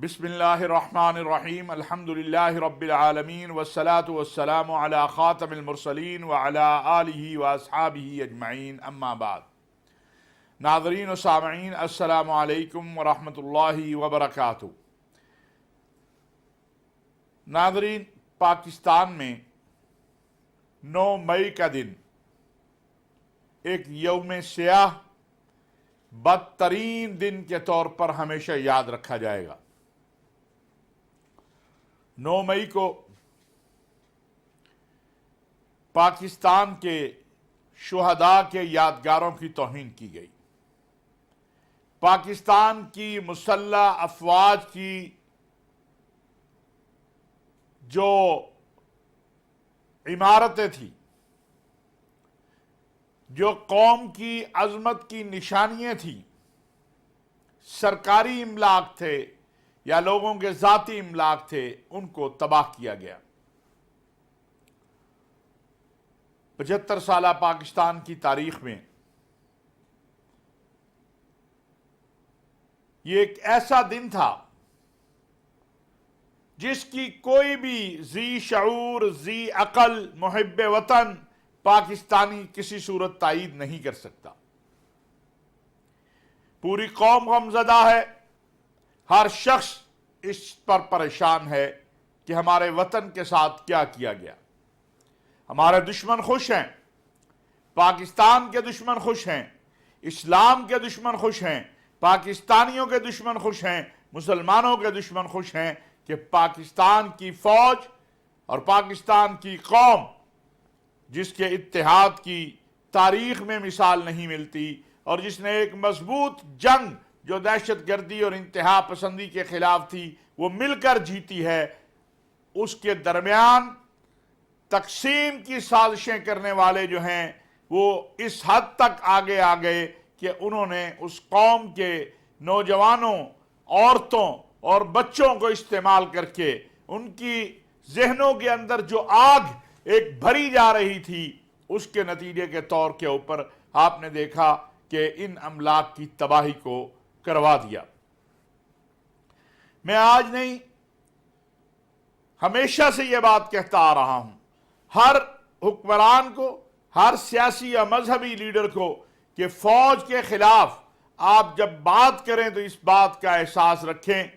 बिस्मिल्लाहिर्रहमानिर्रहीम अल्हम्दुलिल्लाहि रब्बिल आलमीन वस्सलातु वस्सलामु अला खातमिल मुरसलीन व अला आलिहि व अस्हाबिहि अजमईन अम्मा बाद। नाज़रीन व सामईन अस्सलामु अलैकुम व रहमतुल्लाहि व बरकातुहू। नाज़रीन, पाकिस्तान में 9 मई का दिन एक यौम सियाह बदतरीन दिन के तौर पर हमेशा याद रखा जाएगा। 9 मई को पाकिस्तान के शुहदा के यादगारों की तौहीन की गई। पाकिस्तान की मुसल्लह अफवाज की जो इमारतें थी, जो कौम की अजमत की निशानियां थी, सरकारी इमलाक थे या लोगों के ज़ाती इमलाक थे, उनको तबाह किया गया। 75 साला पाकिस्तान की तारीख में ये एक ऐसा दिन था जिसकी कोई भी ज़ी शऊर, ज़ी अक़ल, मुहिब्बे वतन पाकिस्तानी किसी सूरत तायीद नहीं कर सकता। पूरी कौम गमज़दा है, हर शख्स इस पर परेशान है कि हमारे वतन के साथ क्या किया गया। हमारे दुश्मन खुश हैं, पाकिस्तान के दुश्मन खुश हैं, इस्लाम के दुश्मन खुश हैं, पाकिस्तानियों के दुश्मन खुश हैं, मुसलमानों के दुश्मन खुश हैं कि पाकिस्तान की फौज और पाकिस्तान की कौम, जिसके इत्तेहाद की तारीख में मिसाल नहीं मिलती और जिसने एक मजबूत जंग जो दहशत गर्दी और इंतहा पसंदी के खिलाफ थी वो मिलकर जीती है, उसके दरमियान तकसीम की साजिशें करने वाले जो हैं वो इस हद तक आगे आ गए कि उन्होंने उस कौम के नौजवानों, औरतों और बच्चों को इस्तेमाल करके उनकी जहनों के अंदर जो आग एक भरी जा रही थी, उसके नतीजे के तौर के ऊपर आपने देखा कि इन अमलाक की तबाही को करवा दिया। मैं आज नहीं, हमेशा से यह बात कहता आ रहा हूं, हर हुक्मरान को, हर सियासी या मजहबी लीडर को, कि फौज के खिलाफ आप जब बात करें तो इस बात का एहसास रखें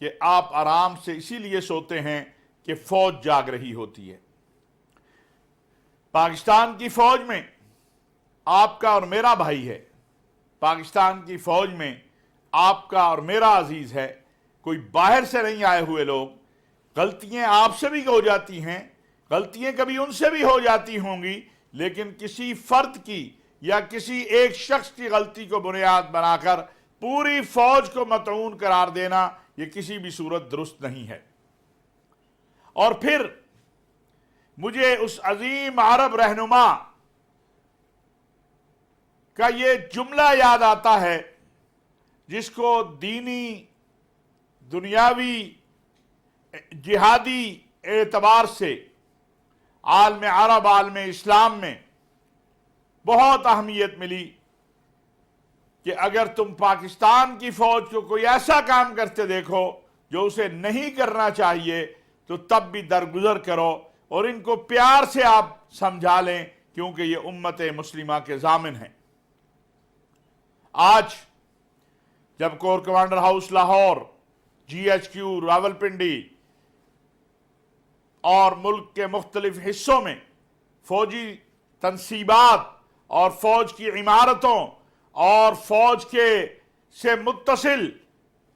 कि आप आराम से इसीलिए सोते हैं कि फौज जाग रही होती है। पाकिस्तान की फौज में आपका और मेरा भाई है, पाकिस्तान की फौज में आपका और मेरा अजीज है, कोई बाहर से नहीं आए हुए लोग। गलतियां आपसे भी हो जाती हैं, गलतियां कभी उनसे भी हो जाती होंगी, लेकिन किसी फर्द की या किसी एक शख्स की गलती को बुनियाद बनाकर पूरी फौज को मतऊन करार देना यह किसी भी सूरत दुरुस्त नहीं है। और फिर मुझे उस अजीम अरब रहनुमा का ये जुमला याद आता है जिसको दीनी, दुनियावी, जिहादी एतबार से आलम अरब, आलम इस्लाम में बहुत अहमियत मिली कि अगर तुम पाकिस्तान की फौज को कोई ऐसा काम करते देखो जो उसे नहीं करना चाहिए तो तब भी दरगुजर करो और इनको प्यार से आप समझा लें, क्योंकि ये उम्मत मुस्लिमा के जामिन हैं। आज जब core commander house Lahore, GHQ Rawalpindi और मुल्क के मुख्तलिफ हिस्सों में फौजी तनसीबात और फौज की इमारतों और फौज के से मुत्तसिल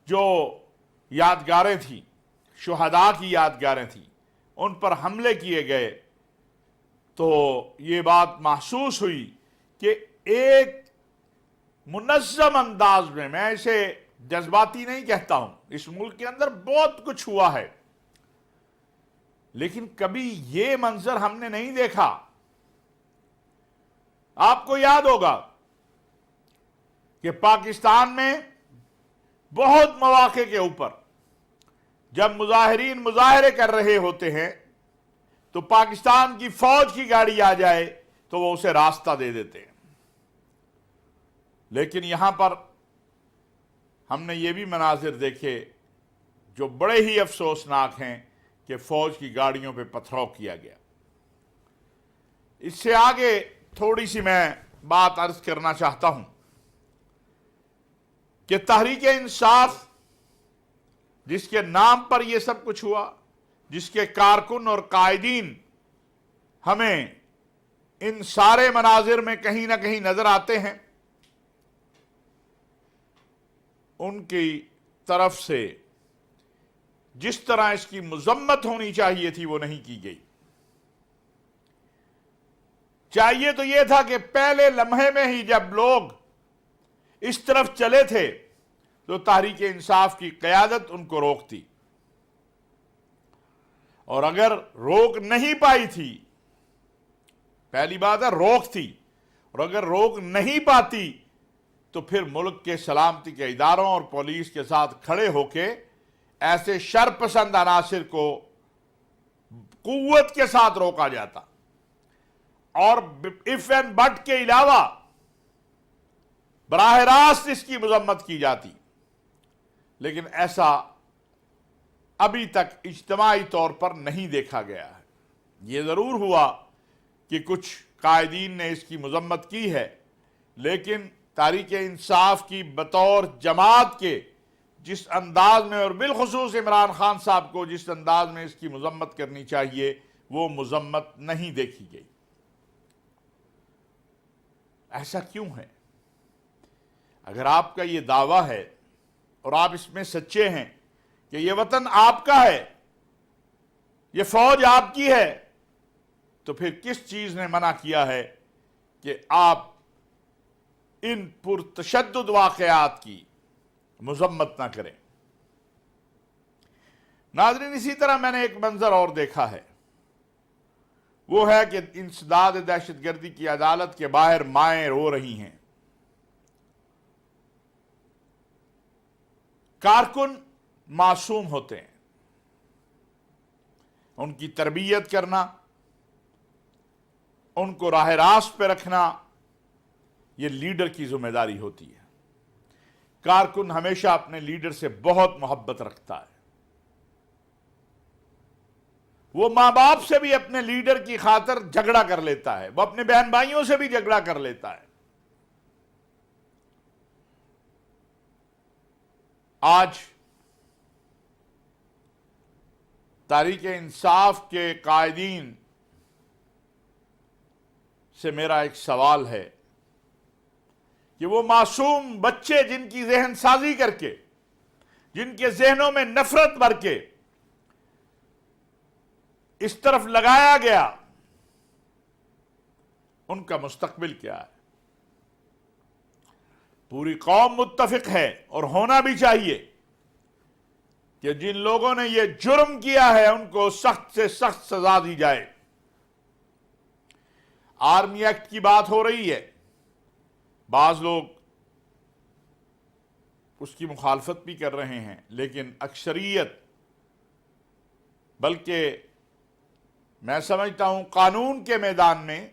जो यादगारें थी, शुहदा की यादगारें थी, उन पर हमले किए गए, तो ये बात महसूस हुई कि एक मुनज़्ज़म अंदाज में, मैं इसे जज्बाती नहीं कहता हूं, इस मुल्क के अंदर बहुत कुछ हुआ है, लेकिन कभी ये मंजर हमने नहीं देखा। आपको याद होगा कि पाकिस्तान में बहुत मौके के ऊपर जब मुजाहिरीन मुजाहरे कर रहे होते हैं तो पाकिस्तान की फौज की गाड़ी आ जाए तो वो उसे रास्ता दे देते हैं। लेकिन यहां पर हमने ये भी मनाजिर देखे جو بڑے ہی افسوسناک ہیں کہ فوج کی گاڑیوں پہ پتھراؤ کیا گیا۔ اس سے آگے تھوڑی سی میں بات عرض کرنا چاہتا ہوں کہ تحریک انصاف جس کے نام پر یہ سب کچھ ہوا، جس کے کارکن اور قائدین ہمیں ان سارے مناظر میں کہیں نہ کہیں نظر آتے ہیں، ان کی طرف سے جس طرح اس کی مذمت ہونی چاہیے تھی وہ نہیں کی گئی۔ چاہیے تو یہ تھا کہ پہلے لمحے میں ہی جب لوگ اس طرف چلے تھے تو تحریک انصاف کی قیادت ان کو روکتی، اور اگر روک نہیں پائی تھی، پہلی بات ہے روک تھی، اور اگر روک نہیں پاتی تو پھر ملک کے سلامتی کے اداروں اور پولیس کے ساتھ کھڑے ہو کے ایسے شرپسند عناصر کو قوت کے ساتھ روکا جاتا، اور اف اینڈ بٹ کے علاوہ براہ راست اس کی مذمت کی جاتی۔ لیکن ایسا ابھی تک اجتماعی طور پر نہیں دیکھا گیا ہے۔ یہ ضرور ہوا کہ کچھ قائدین نے اس کی مذمت کی ہے، لیکن تحریک انصاف کی بطور جماعت کے جس انداز میں، اور بالخصوص عمران خان صاحب کو جس انداز میں اس کی مذمت کرنی چاہیے، وہ مذمت نہیں دیکھی گئی۔ ایسا کیوں ہے؟ اگر آپ کا یہ دعویٰ ہے اور آپ اس میں سچے ہیں کہ یہ وطن آپ کا ہے، یہ فوج آپ کی ہے، تو پھر کس چیز نے منع کیا ہے کہ آپ ان پرتشدد واقعات کی مذمت نہ کریں؟ ناظرین، اسی طرح میں نے ایک منظر اور دیکھا ہے، وہ ہے کہ انسداد دہشت گردی کی عدالت کے باہر مائیں رو رہی ہیں۔ کارکن معصوم ہوتے ہیں، ان کی تربیت کرنا، ان کو راہ راست پہ رکھنا، یہ لیڈر کی ذمہ داری ہوتی ہے۔ کارکن ہمیشہ اپنے لیڈر سے بہت محبت رکھتا ہے، وہ ماں باپ سے بھی اپنے لیڈر کی خاطر جھگڑا کر لیتا ہے، وہ اپنے بہن بھائیوں سے بھی جھگڑا کر لیتا ہے۔ آج تحریک انصاف کے قائدین سے میرا ایک سوال ہے کہ وہ معصوم بچے جن کی ذہن سازی کر کے، جن کے ذہنوں میں نفرت بھر کے اس طرف لگایا گیا، ان کا مستقبل کیا ہے؟ پوری قوم متفق ہے، اور ہونا بھی چاہیے، کہ جن لوگوں نے یہ جرم کیا ہے ان کو سخت سے سخت سزا دی جائے۔ آرمی ایکٹ کی بات ہو رہی ہے، بعض لوگ اس کی مخالفت بھی کر رہے ہیں، لیکن اکثریت، بلکہ میں سمجھتا ہوں قانون کے میدان میں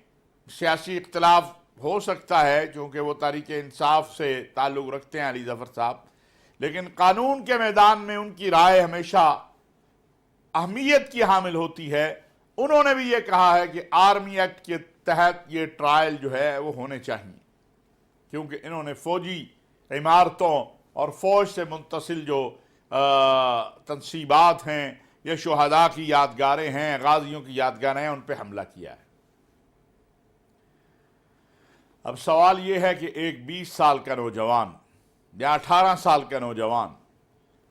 سیاسی اختلاف ہو سکتا ہے، کیونکہ وہ تحریک انصاف سے تعلق رکھتے ہیں علی ظفر صاحب، لیکن قانون کے میدان میں ان کی رائے ہمیشہ اہمیت کی حامل ہوتی ہے۔ انہوں نے بھی یہ کہا ہے کہ آرمی ایکٹ کے تحت یہ ٹرائل جو ہے وہ ہونے چاہیے، کیونکہ انہوں نے فوجی عمارتوں اور فوج سے منتصل جو تنصیبات ہیں، یا شہداء کی یادگاریں ہیں، غازیوں کی یادگاریں ہیں، ان پہ حملہ کیا ہے۔ اب سوال یہ ہے کہ ایک 20 سال کا نوجوان یا 18 سال کا نوجوان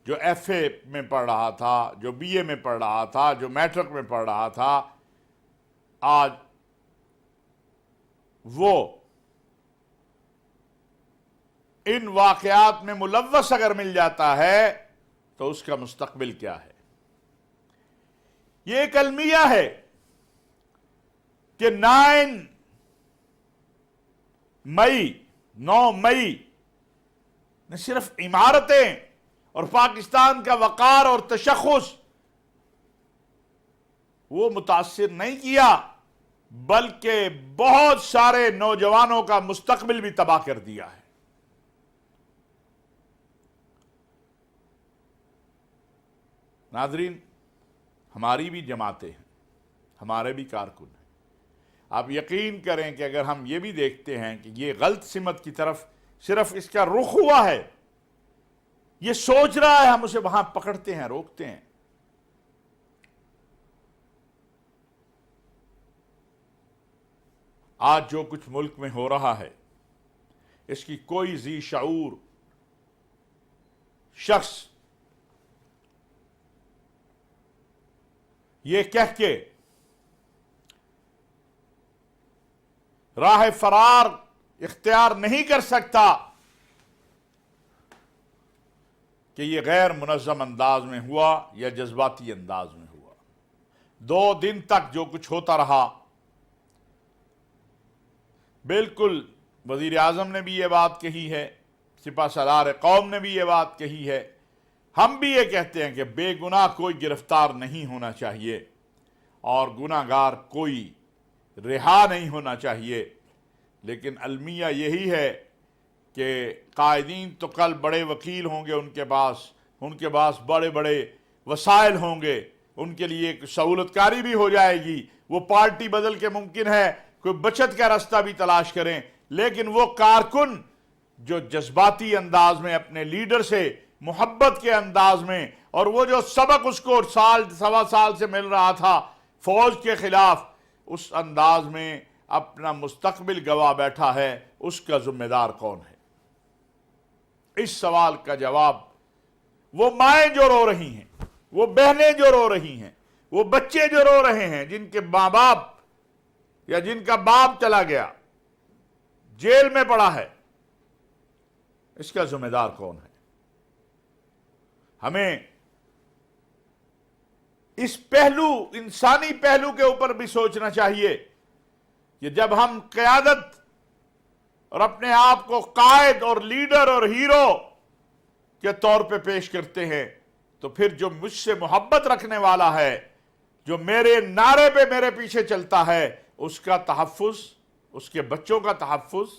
جو ایف اے میں پڑھ رہا تھا، جو بی اے میں پڑھ رہا تھا، جو میٹرک میں پڑھ رہا تھا، آج وہ ان واقعات میں ملوث اگر مل جاتا ہے تو اس کا مستقبل کیا ہے؟ یہ ایک المیہ ہے کہ 9 مئی نہ صرف عمارتیں اور پاکستان کا وقار اور تشخص وہ متاثر نہیں کیا، بلکہ بہت سارے نوجوانوں کا مستقبل بھی تباہ کر دیا ہے۔ नाज़रीन, हमारी भी जमातें हैं, हमारे भी कारकुन हैं। आप यकीन करें कि अगर हम ये भी देखते हैं कि ये गलत सिमत की तरफ सिर्फ इसका रुख हुआ है, ये सोच रहा है, हम उसे वहां पकड़ते हैं, रोकते हैं। आज जो कुछ मुल्क में हो रहा है, इसकी कोई जी शऊर शख्स ये कह के राह फरार इख्तियार नहीं कर सकता कि ये गैर मुनज़्ज़म अंदाज में हुआ या जज्बाती अंदाज में हुआ। 2 दिन तक जो कुछ होता रहा, बिल्कुल वज़ीर आज़म ने भी ये बात कही है, सिपह सलार कौम ने भी ये बात कही है, हम भी ये कहते हैं कि बेगुनाह कोई गिरफ्तार नहीं होना चाहिए और गुनाहगार कोई रिहा नहीं होना चाहिए। लेकिन अलमिया यही है कि कायदीन तो कल बड़े वकील होंगे, उनके पास बड़े बड़े वसाइल होंगे, उनके लिए एक सहूलतकारी भी हो जाएगी, वो पार्टी बदल के मुमकिन है कोई बचत का रास्ता भी तलाश करें। लेकिन वो कारकुन जो जज्बाती अंदाज में अपने लीडर से मोहब्बत के अंदाज में, और वो जो सबक उसको साल सवा साल से मिल रहा था फौज के खिलाफ, उस अंदाज में अपना मुस्तकबिल गवा बैठा है, उसका जिम्मेदार कौन है? इस सवाल का जवाब वो माएँ जो रो रही हैं, वो बहनें जो रो रही हैं, वो बच्चे जो रो रहे हैं, जिनके माँ बाप या जिनका बाप चला गया, जेल में पड़ा है, इसका जिम्मेदार कौन है? हमें इस पहलू, इंसानी पहलू के ऊपर भी सोचना चाहिए कि जब हम क़यादत और अपने आप को कायद और लीडर और हीरो के तौर पे पेश करते हैं, तो फिर जो मुझसे मोहब्बत रखने वाला है, जो मेरे नारे पे मेरे पीछे चलता है, उसका तहफ़्फ़ुज़, उसके बच्चों का तहफ़्फ़ुज़,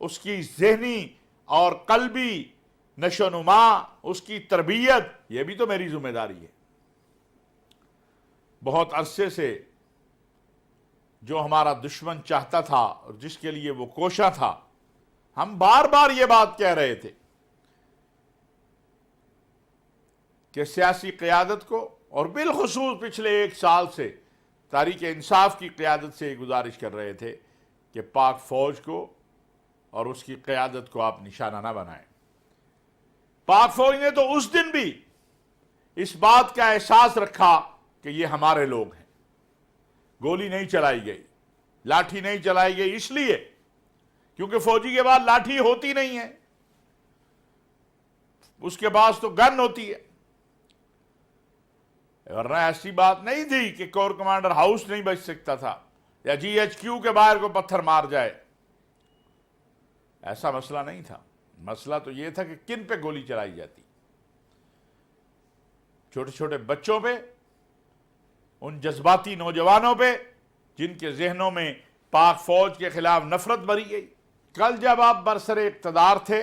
उसकी ज़हनी और क़ल्बी नशोनुमा, उसकी तरबियत, यह भी तो मेरी जिम्मेदारी है। बहुत अरसे से जो हमारा दुश्मन चाहता था और जिसके लिए वो कोशा था, हम बार बार ये बात कह रहे थे कि सियासी क़यादत को, और बिलखुसूस पिछले 1 साल से तारीख़ इंसाफ की क़यादत से गुजारिश कर रहे थे कि पाक फ़ौज को और उसकी क़यादत को आप निशाना ना बनाएं। पाक फ़ौज ने तो उस दिन भी इस बात का एहसास रखा कि ये हमारे लोग हैं। गोली नहीं चलाई गई, लाठी नहीं चलाई गई, इसलिए क्योंकि फौजी के बाद लाठी होती नहीं है, उसके पास तो गन होती है। वरना ऐसी बात नहीं थी कि कोर कमांडर हाउस नहीं बच सकता था या GHQ के बाहर को पत्थर मार जाए, ऐसा मसला नहीं था। मसला तो यह था कि किन पे गोली चलाई जाती, छोटे छोटे बच्चों पे, उन जज्बाती नौजवानों पे जिनके जहनों में पाक फौज के खिलाफ नफरत भरी गई। कल जब आप बरसरे इक़्तिदार थे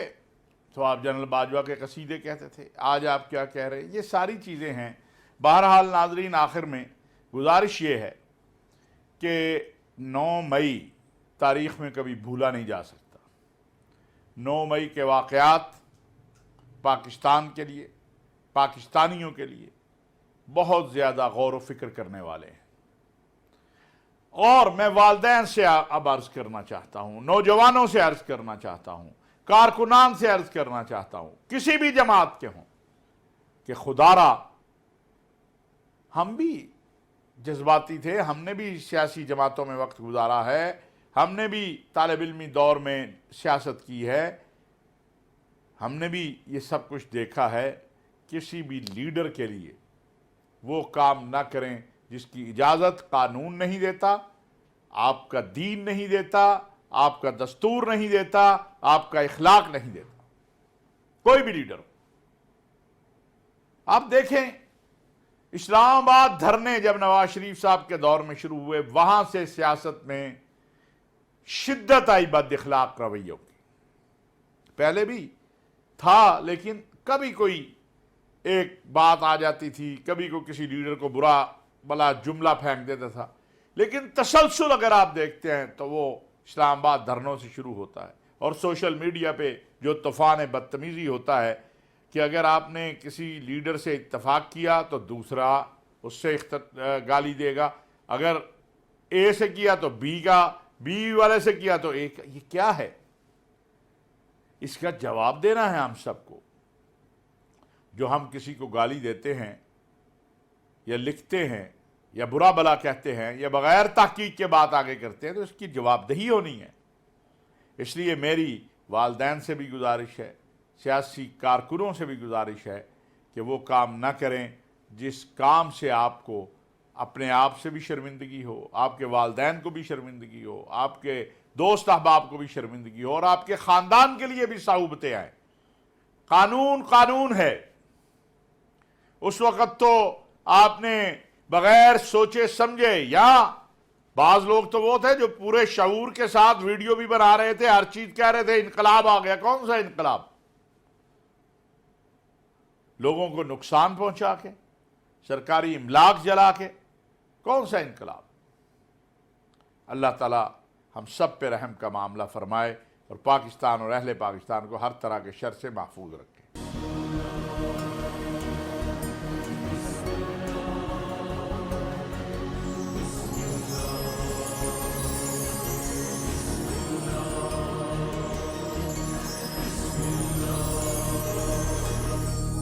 तो आप जनरल बाजवा के कसीदे कहते थे, आज आप क्या कह रहे हैं? ये सारी चीज़ें हैं। बहरहाल नाज़रीन, आखिर में गुजारिश ये है कि 9 मई तारीख़ में कभी भूला नहीं जा सकता। 9 मई के वाक़यात पाकिस्तान के लिए, पाकिस्तानियों के लिए बहुत ज़्यादा गौर व फिक्र करने वाले हैं। और मैं वालिदैन से अब अर्ज़ करना चाहता हूँ, नौजवानों से अर्ज़ करना चाहता हूँ, कारकुनान से अर्ज़ करना चाहता हूँ, किसी भी जमात के हों, कि खुदारा हम भी जज्बाती थे, हमने भी सियासी जमातों में वक्त गुजारा है, हमने भी तालिब इल्मी दौर में सियासत की है, हमने भी ये सब कुछ देखा है। किसी भी लीडर के लिए वो काम ना करें जिसकी इजाज़त कानून नहीं देता, आपका दीन नहीं देता, आपका दस्तूर नहीं देता, आपका इखलाक नहीं देता, कोई भी लीडर हो। आप देखें, इस्लामाबाद धरने जब नवाज शरीफ साहब के दौर में शुरू हुए, वहां से सियासत में शिद्दत आई बद इखलाक रवैयों की। पहले भी था, लेकिन कभी कोई ایک بات آ جاتی تھی، کبھی کو کسی لیڈر کو برا بلا جملہ پھینک دیتا تھا، لیکن تسلسل اگر آپ دیکھتے ہیں تو وہ اسلام آباد دھرنوں سے شروع ہوتا ہے، اور سوشل میڈیا پہ جو طوفان بدتمیزی ہوتا ہے کہ اگر آپ نے کسی لیڈر سے اتفاق کیا تو دوسرا اس سے گالی دے گا، اگر اے سے کیا تو بی کا، بی والے سے کیا تو اے کا۔ یہ کیا ہے؟ اس کا جواب دینا ہے ہم سب کو۔ جو ہم کسی کو گالی دیتے ہیں یا لکھتے ہیں یا برا بلا کہتے ہیں یا بغیر تحقیق کے بات آگے کرتے ہیں تو اس کی جواب دہی ہونی ہے۔ اس لیے میری والدین سے بھی گزارش ہے، سیاسی کارکنوں سے بھی گزارش ہے کہ وہ کام نہ کریں جس کام سے آپ کو اپنے آپ سے بھی شرمندگی ہو، آپ کے والدین کو بھی شرمندگی ہو، آپ کے دوست احباب کو بھی شرمندگی ہو، اور آپ کے خاندان کے لیے بھی صعوبتیں آئیں۔ قانون قانون ہے۔ اس وقت تو آپ نے بغیر سوچے سمجھے، یا بعض لوگ تو وہ تھے جو پورے شعور کے ساتھ ویڈیو بھی بنا رہے تھے، ہر چیز کہہ رہے تھے انقلاب آ گیا۔ کون سا انقلاب؟ لوگوں کو نقصان پہنچا کے، سرکاری املاک جلا کے، کون سا انقلاب؟ اللہ تعالی ہم سب پہ رحم کا معاملہ فرمائے اور پاکستان اور اہل پاکستان کو ہر طرح کے شر سے محفوظ رکھے۔